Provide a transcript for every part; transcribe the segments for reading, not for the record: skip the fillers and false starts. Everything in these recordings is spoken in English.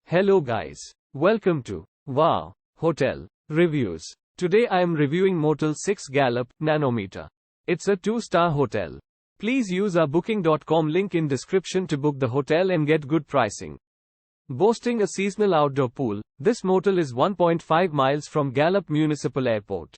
Hello guys. Welcome to Wow Hotel Reviews. Today I am reviewing Motel 6-Gallup Nanometer. It's a 2-star hotel. Please use our booking.com link in description to book the hotel and get good pricing. Boasting a seasonal outdoor pool, this motel is 1.5 miles from Gallup Municipal Airport.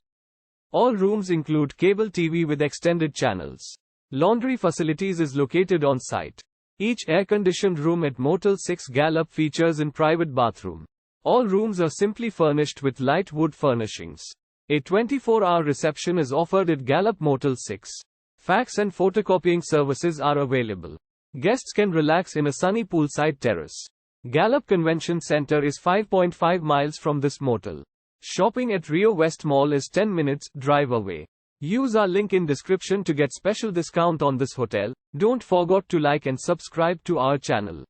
All rooms include cable TV with extended channels. Laundry facilities is located on site. Each air-conditioned room at Motel 6-Gallup features a private bathroom. All rooms are simply furnished with light wood furnishings. A 24-hour reception is offered at Gallup Motel 6. Fax and photocopying services are available. Guests can relax in a sunny poolside terrace. Gallup Convention Center is 5.5 miles from this motel. Shopping at Rio West Mall is 10 minutes drive away. Use our link in description to get special discount on this hotel. Don't forget to like and subscribe to our channel.